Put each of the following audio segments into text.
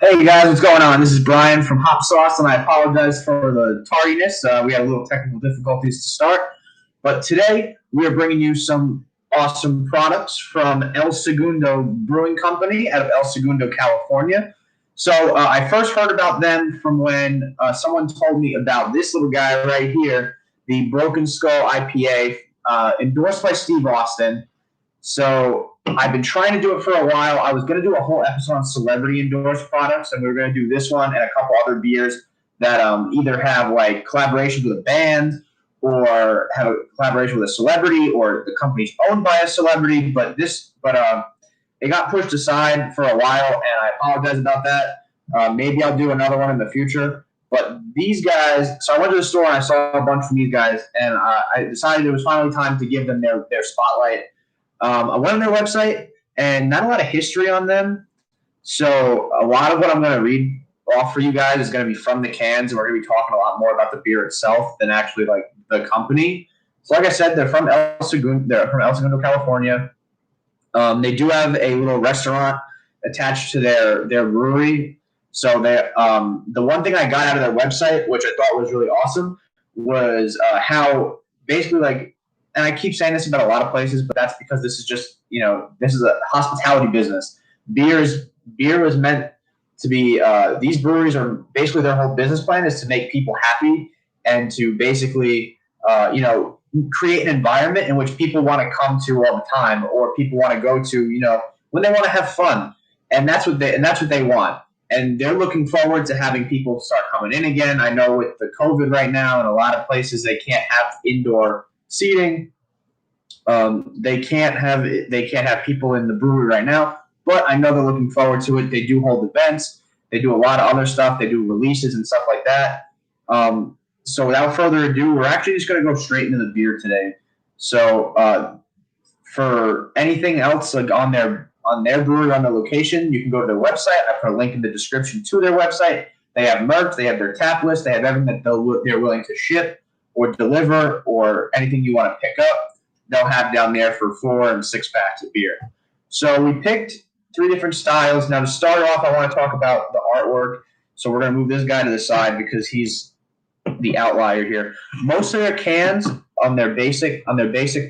Hey guys, what's going on? This is Brian from Hop Sauce, and I apologize for the tardiness. We had a little technical difficulties to start, but today we are bringing you some awesome products from El Segundo Brewing Company out of El Segundo, California. So I first heard about them from when someone told me about this little guy right here, the Broken Skull IPA, endorsed by Steve Austin. So I've been trying to do it for a while. I was going to do a whole episode on celebrity endorsed products, and we were going to do this one and a couple other beers that either have like collaborations with a band or have a collaboration with a celebrity or the company's owned by a celebrity. But it got pushed aside for a while, and I apologize about that. Maybe I'll do another one in the future. But these guys, so I went to the store and I saw a bunch from these guys, and I decided it was finally time to give them their spotlight. I went on their website, and not a lot of history on them. So a lot of what I'm going to read off for you guys is going to be from the cans, and we're going to be talking a lot more about the beer itself than actually like the company. So like I said, they're from El Segundo, California. They do have a little restaurant attached to their brewery. So the one thing I got out of their website, which I thought was really awesome, was how basically like, and I keep saying this about a lot of places, but that's because this is just, this is a hospitality business. Beer was meant to be, these breweries are basically their whole business plan is to make people happy and to basically, create an environment in which people want to come to all the time or people want to go to, when they want to have fun. And that's what they want. And they're looking forward to having people start coming in again. I know with the COVID right now, in a lot of places, they can't have indoor seating. They can't have people in the brewery right now, but I know they're looking forward to it. They do hold events. They do a lot of other stuff. They do releases and stuff like that. So without further ado, we're actually just going to go straight into the beer today. So for anything else like on their brewery, on their location, you can go to their website. I put a link in the description to their website. They have merch. They have their tap list. They have everything that they're willing to ship or deliver or anything you want to pick up, they'll have down there for 4 and 6 packs of beer. So we picked 3 different styles. Now to start off, I want to talk about the artwork. So we're going to move this guy to the side because he's the outlier here. Most of their cans on their basic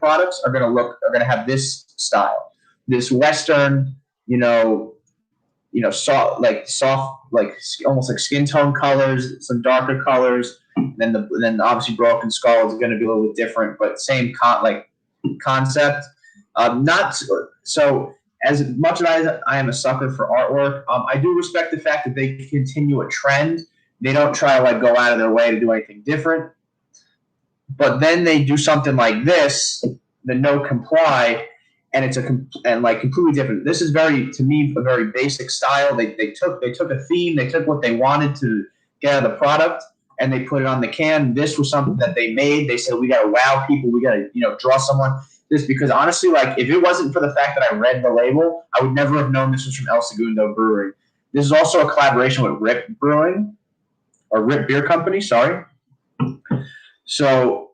products are going to have this style, this Western, soft, like almost like skin tone colors, some darker colors. Then obviously Broken Skull is going to be a little bit different, but same concept. Not so as much as I am a sucker for artwork. I do respect the fact that they continue a trend. They don't try to like go out of their way to do anything different. But then they do something like this, the No Comply, and it's completely different. This is to me a very basic style. They took a theme, they took what they wanted to get out of the product, and they put it on the can. This was something that they made. They said, we got to wow people. We got to, draw someone. This because honestly, like if it wasn't for the fact that I read the label, I would never have known this was from El Segundo Brewing. This is also a collaboration with Rip Brewing or Rip Beer Company. Sorry. So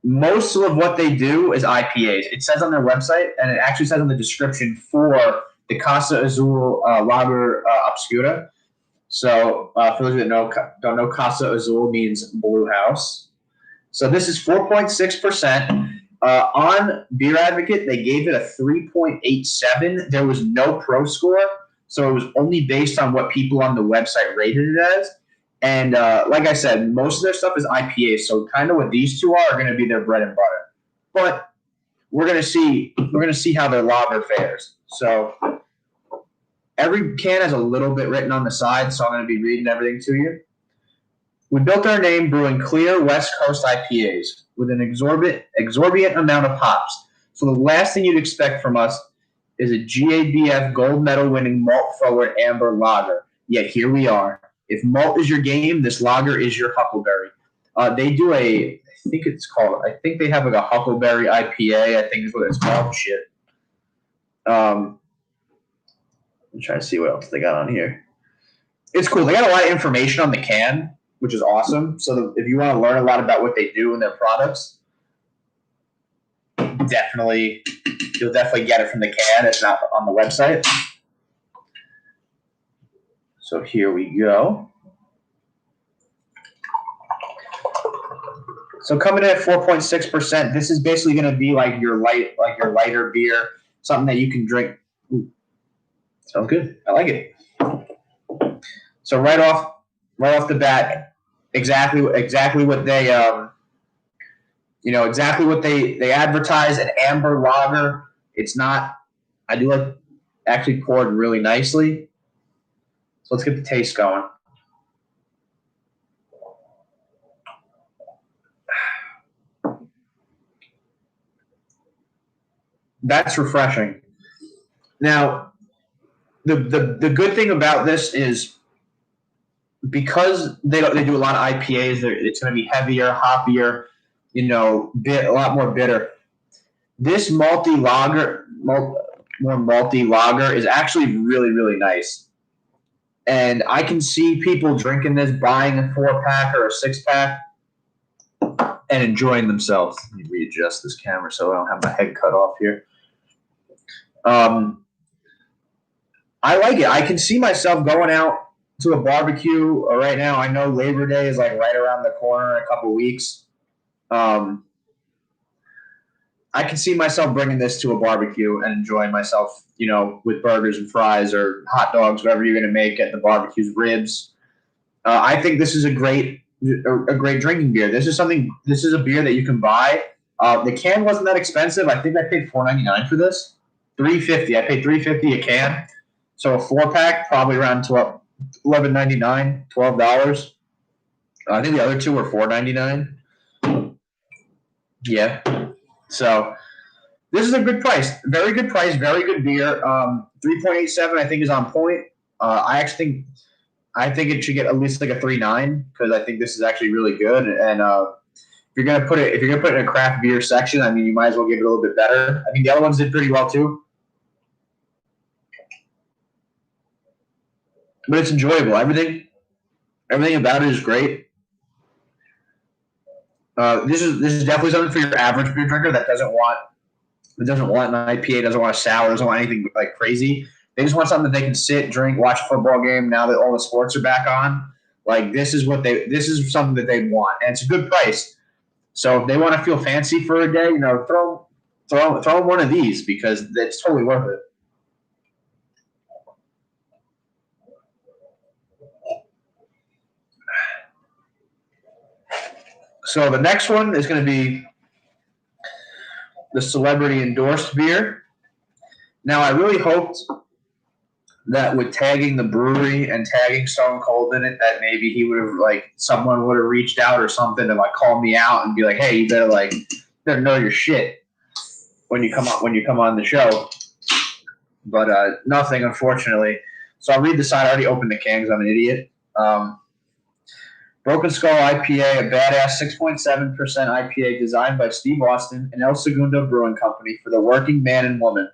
most of what they do is IPAs. It says on their website, and it actually says in the description for the Casa Azul Lager Obscura. So for those that don't know, Casa Azul means blue house. So this is 4.6%. On Beer Advocate, they gave it a 3.87. There was no pro score, so it was only based on what people on the website rated it as. And like I said, most of their stuff is IPA, so kind of what these two are going to be their bread and butter. But we're going to see how their lager fares. So every can has a little bit written on the side, so I'm going to be reading everything to you. We built our name brewing clear West Coast IPAs with an exorbitant amount of hops. So the last thing you'd expect from us is a GABF gold medal winning malt forward amber lager. Yet here we are. If malt is your game, this lager is your Huckleberry. They do I think they have like a Huckleberry IPA, I think is what it's called. Shit. I'm trying to see what else they got on here. It's cool. They got a lot of information on the can, which is awesome. So if you want to learn a lot about what they do and their products, you'll definitely get it from the can. It's not on the website. So here we go. So coming in at 4.6%, this is basically going to be like your lighter beer, something that you can drink. Ooh, sounds good. I like it. So right off the bat, exactly what they exactly what they advertise, an amber lager. It's not. I do like actually poured really nicely. So let's get the taste going. That's refreshing. Now, the good thing about this is because they do a lot of IPAs, it's going to be heavier, hoppier, a lot more bitter. This more malty lager is actually really, really nice. And I can see people drinking this, buying a 4-pack or a 6-pack, and enjoying themselves. Let me readjust this camera so I don't have my head cut off here. I like it. I can see myself going out to a barbecue right now. I know Labor Day is like right around the corner in a couple weeks. I can see myself bringing this to a barbecue and enjoying myself, with burgers and fries or hot dogs, whatever you're going to make at the barbecues, ribs. I think this is a great drinking beer. This is a beer that you can buy. The can wasn't that expensive. I think I paid $4.99 for this. $3.50. I paid $3.50 a can. So a 4-pack, probably around $11.99, $12. I think the other two were $4.99. Yeah. So this is a good price. Very good price. Very good beer. 3.87 I think is on point. I think it should get at least like a 3.9 because I think this is actually really good. And if you're gonna put it in a craft beer section, I mean, you might as well give it a little bit better. I mean, the other ones did pretty well too. But it's enjoyable. Everything about it is great. This is definitely something for your average beer drinker that doesn't want an IPA, doesn't want a sour, doesn't want anything like crazy. They just want something that they can sit, drink, watch a football game. Now that all the sports are back on, like this is something that they want, and it's a good price. So if they want to feel fancy for a day, throw one of these because it's totally worth it. So the next one is going to be the celebrity endorsed beer. Now, I really hoped that with tagging the brewery and tagging Stone Cold in it, that maybe he would have someone would have reached out or something to call me out and be like, "Hey, you better know your shit when you come on the show." But nothing, unfortunately. So I'll read the side. I already opened the can because I'm an idiot. Broken Skull IPA, a badass 6.7% IPA designed by Steve Austin and El Segundo Brewing Company for the working man and woman.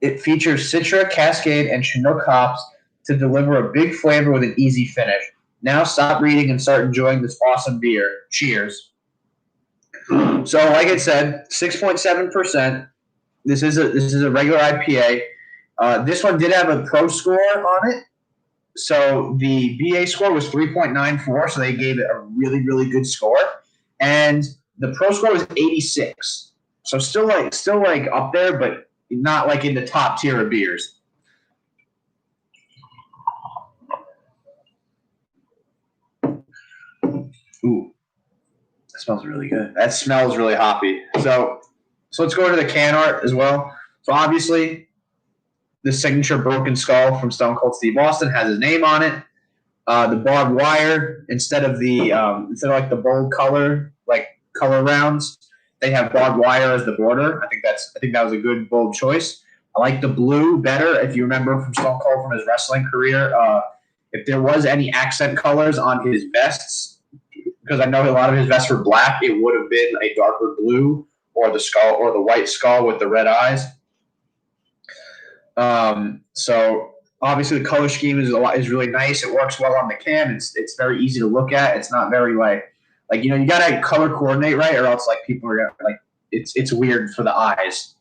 It features Citra, Cascade, and Chinook hops to deliver a big flavor with an easy finish. Now stop reading and start enjoying this awesome beer. Cheers. So, like I said, 6.7%. This is a regular IPA. This one did have a pro score on it. So the BA score was 3.94, so they gave it a really, really good score. And the pro score was 86. So still up there, but not in the top tier of beers. Ooh, that smells really good. That smells really hoppy. So let's go into the can art as well. So obviously, the signature Broken Skull from Stone Cold Steve Austin has his name on it. The barbed wire instead of the bold color rounds, they have barbed wire as the border. I think that was a good bold choice. I like the blue better. If you remember from Stone Cold from his wrestling career, if there was any accent colors on his vests, because I know a lot of his vests were black, it would have been a darker blue or the skull or the white skull with the red eyes. So obviously the color scheme is really nice. It works well on the can. It's very easy to look at. It's not very you gotta color coordinate right, or else people are gonna it's weird for the eyes.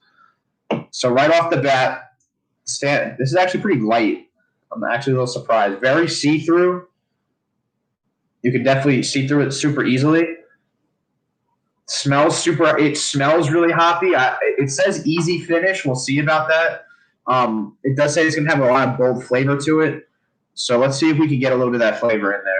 So right off the bat, this is actually pretty light. I'm actually a little surprised. Very see-through. You can definitely see through it super easily. It smells really hoppy. It says easy finish. We'll see about that. It does say it's going to have a lot of bold flavor to it. So let's see if we can get a little bit of that flavor in there.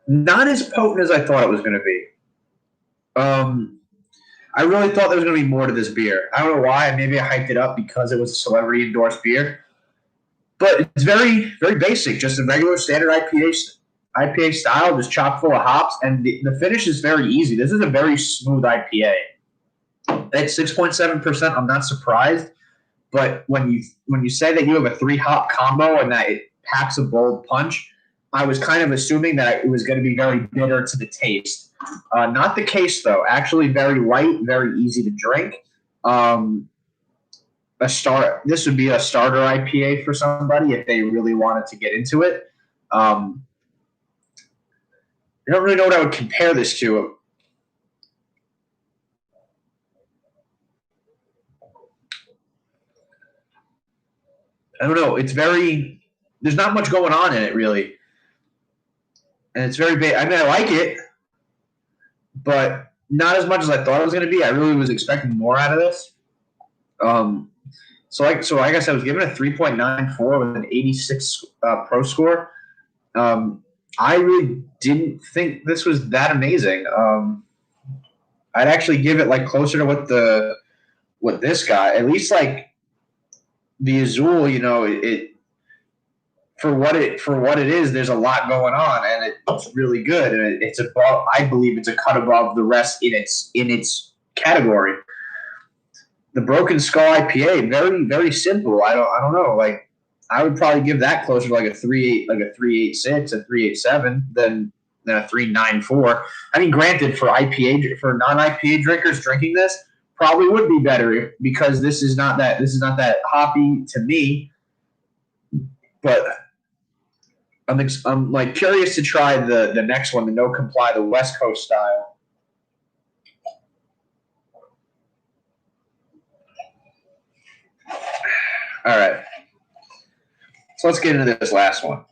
Not as potent as I thought it was going to be. I really thought there was going to be more to this beer. I don't know why. Maybe I hyped it up because it was a celebrity endorsed beer. But it's very, very basic. Just a regular standard IPA style, just chock full of hops, and the finish is very easy. This is a very smooth IPA. At 6.7%, I'm not surprised. But when you say that you have a 3-hop combo and that it packs a bold punch, I was kind of assuming that it was going to be very bitter to the taste. Not the case, though. Actually, very light, very easy to drink. This would be a starter IPA for somebody if they really wanted to get into it. I don't really know what I would compare this to. I don't know. There's not much going on in it, really. And it's very big. I mean, I like it, but not as much as I thought it was going to be. I really was expecting more out of this. So like I said, I was given a 3.94 with an 86 pro score. I really didn't think this was that amazing. I'd actually give it like closer to what this guy. At least like the Azul, it for what it is. There's a lot going on, and it's really good. And it's above. I believe it's a cut above the rest in its category. The Broken Skull IPA, very, very simple. I don't know. Like, I would probably give that closer to like a 3.8, like a 3.86, a 3.87 than a 3.94. I mean, granted, for non-IPA drinkers drinking this, probably would be better because this is not that hoppy to me. But I'm like curious to try the next one, the No Comply, the West Coast style. All right. So let's get into this last one.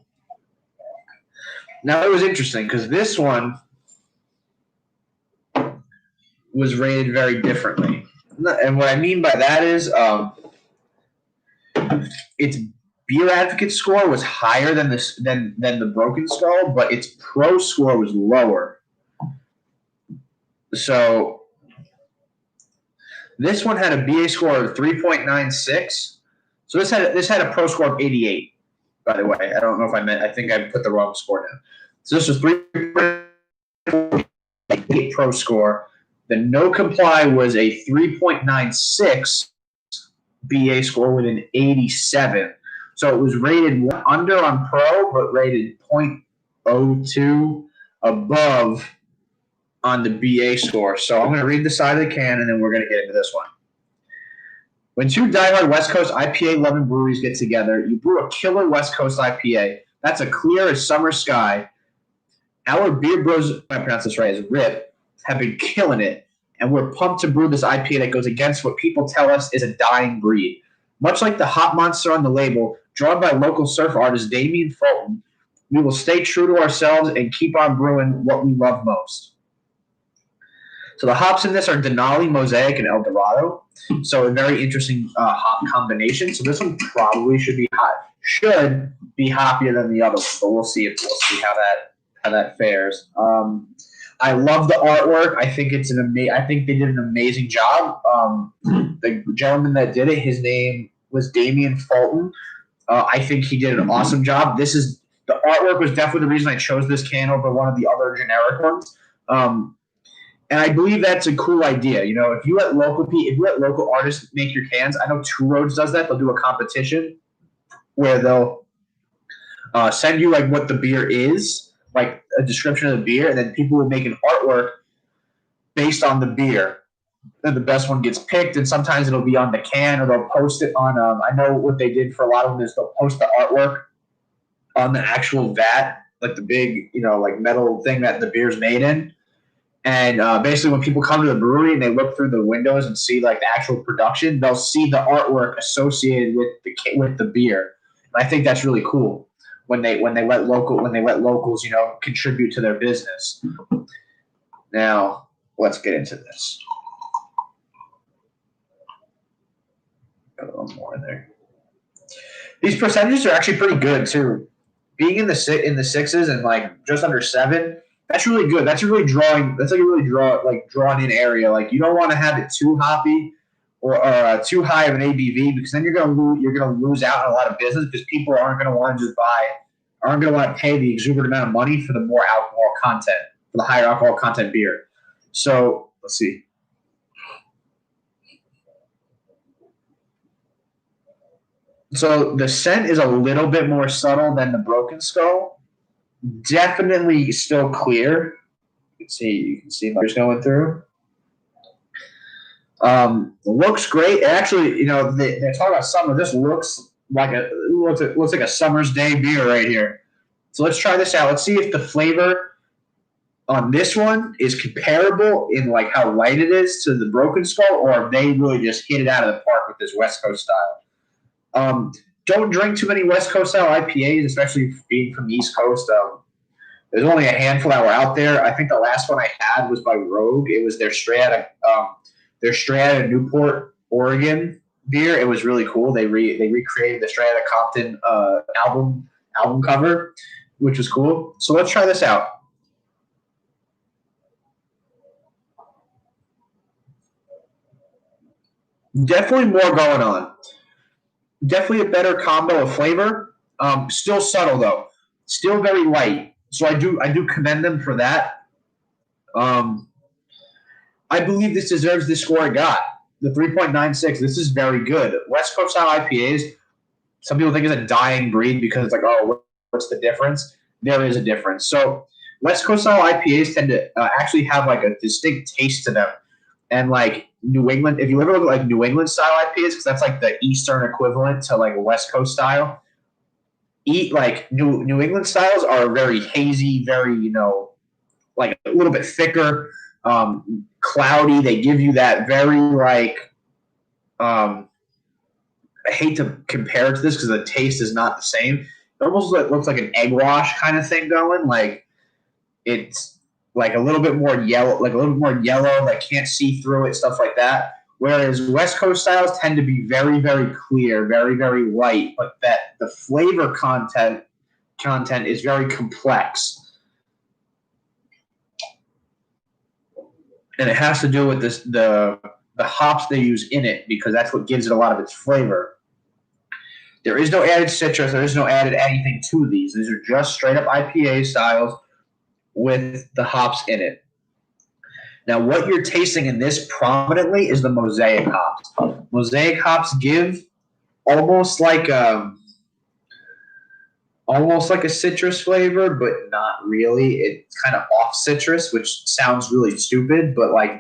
Now, it was interesting because this one was rated very differently. And what I mean by that is its Beer Advocate score was higher than the Broken Skull, but its pro score was lower. So this one had a BA score of 3.96. So this had a pro score of 88. By the way, I don't know if I think I put the wrong score down. So this was 3.88 pro score. The No Comply was a 3.96 BA score with an 87. So it was rated under on pro, but rated 0.02 above on the BA score. So I'm going to read the side of the can, and then we're going to get into this one. When two diehard West Coast IPA-loving breweries get together, you brew a killer West Coast IPA. That's a clear as summer sky. Our beer bros, if I pronounce this right, is RIP, have been killing it, and we're pumped to brew this IPA that goes against what people tell us is a dying breed. Much like the hop monster on the label, drawn by local surf artist Damian Fulton, we will stay true to ourselves and keep on brewing what we love most. So the hops in this are Denali, Mosaic, and El Dorado. So a very interesting hop combination. So this one probably should be hoppier than the other one, but we'll see how that fares. I love the artwork. I think I think they did an amazing job. The gentleman that did it, his name was Damian Fulton. I think he did an awesome job. The artwork was definitely the reason I chose this can over one of the other generic ones. And I believe that's a cool idea. If you let local artists make your cans, I know Two Roads does that. They'll do a competition where they'll send you like what the beer is, like a description of the beer, and then people will make an artwork based on the beer. And the best one gets picked, and sometimes it'll be on the can, or they'll post it on. I know what they did for a lot of them is they'll post the artwork on the actual vat, like the big, like metal thing that the beer's made in. And basically, when people come to the brewery and they look through the windows and see like the actual production, they'll see the artwork associated with the beer. And I think that's really cool when they let locals contribute to their business. Now let's get into this. Got a little more in there. These percentages are actually pretty good too. Being in the sixes and like just under 7, that's really good. That's a really drawing. That's like a really drawn in area. Like you don't want to have it too hoppy or too high of an ABV because then you're gonna lose out on a lot of business because people aren't gonna want to aren't gonna want to pay the exuberant amount of money for the more alcohol content, for the higher alcohol content beer. So let's see. So the scent is a little bit more subtle than the Broken Skull. Definitely still clear. You can see what's going through. Looks great. Actually, they talk about summer. This looks like a summer's day beer right here. So let's try this out. Let's see if the flavor on this one is comparable in like how light it is to the Broken Skull, or if they really just hit it out of the park with this West Coast style. Don't drink too many West Coast style IPAs, especially being from the East Coast. There's only a handful that were out there. I think the last one I had was by Rogue. It was their straight out of Newport, Oregon beer. It was really cool. They recreated the Straight Outta Compton album cover, which was cool. So let's try this out. Definitely more going on. Definitely a better combo of flavor. Still subtle though. Still very light. So I do commend them for that. I believe this deserves the score it got. The 3.96. This is very good. West Coast style IPAs, some people think it's a dying breed because it's like, oh, what's the difference? There is a difference. So West Coast style IPAs tend to actually have like a distinct taste to them. And like New England, if you ever look at like New England style IPAs, because that's like the Eastern equivalent to like a West Coast style, like New England styles are very hazy, very, like a little bit thicker, cloudy. They give you that very like, I hate to compare it to this because the taste is not the same. It almost looks like an egg wash kind of thing going. Like it's like a little bit more yellow, like can't see through it, stuff like that. Whereas West Coast styles tend to be very, very clear, very, very light, but that the flavor content is very complex. And it has to do with the hops they use in it because that's what gives it a lot of its flavor. There is no added citrus. There is no added anything to these. These are just straight up IPA styles with the hops in it. Now, what you're tasting in this prominently is the mosaic hops. Mosaic hops give almost like a citrus flavor, but not really. It's kind of off citrus, which sounds really stupid, but like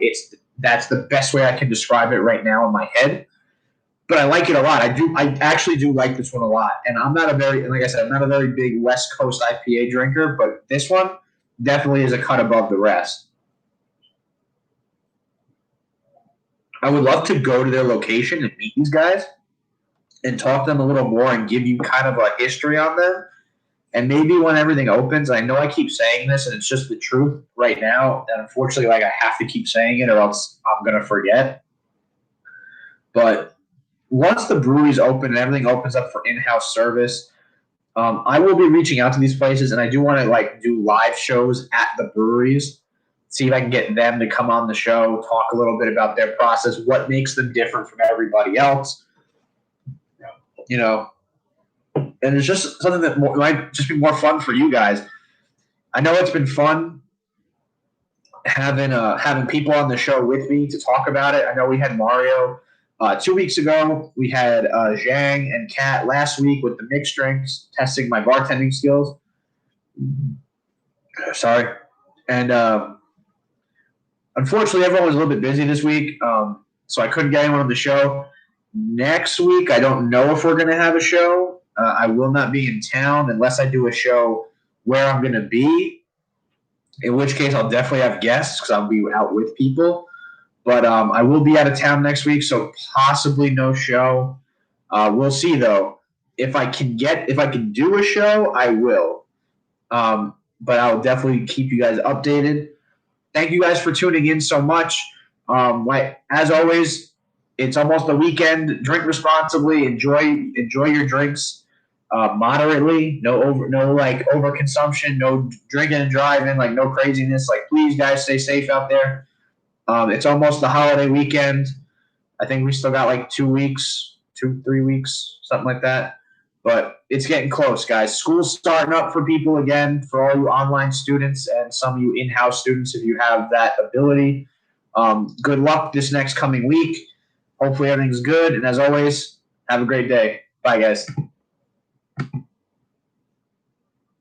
that's the best way I can describe it right now in my head. But I like it a lot. I actually do like this one a lot. And I'm not a very big West Coast IPA drinker, but this one definitely is a cut above the rest. I would love to go to their location and meet these guys and talk to them a little more and give you kind of a history on them. And maybe when everything opens, I know I keep saying this and it's just the truth right now. And unfortunately, like I have to keep saying it or else I'm going to forget. But once the breweries open and everything opens up for in-house service, I will be reaching out to these places, and I do want to like do live shows at the breweries, see if I can get them to come on the show, talk a little bit about their process, what makes them different from everybody else, and it's just something that might just be more fun for you guys. I know it's been fun having people on the show with me to talk about it. I know we had Mario 2 weeks ago. We had Zhang and Kat last week with the mixed drinks, testing my bartending skills. Sorry. And unfortunately, everyone was a little bit busy this week, so I couldn't get anyone on the show. Next week, I don't know if we're going to have a show. I will not be in town unless I do a show where I'm going to be, in which case I'll definitely have guests because I'll be out with people. But I will be out of town next week, so possibly no show. We'll see though. If I can do a show, I will. But I'll definitely keep you guys updated. Thank you guys for tuning in so much. As always, it's almost the weekend. Drink responsibly. Enjoy your drinks moderately. No overconsumption. No drinking and driving. Like no craziness. Like please, guys, stay safe out there. It's almost the holiday weekend. I think we still got like 2 weeks, 3 weeks, something like that. But it's getting close, guys. School's starting up for people again, for all you online students and some of you in-house students if you have that ability. Good luck this next coming week. Hopefully everything's good. And as always, have a great day. Bye, guys.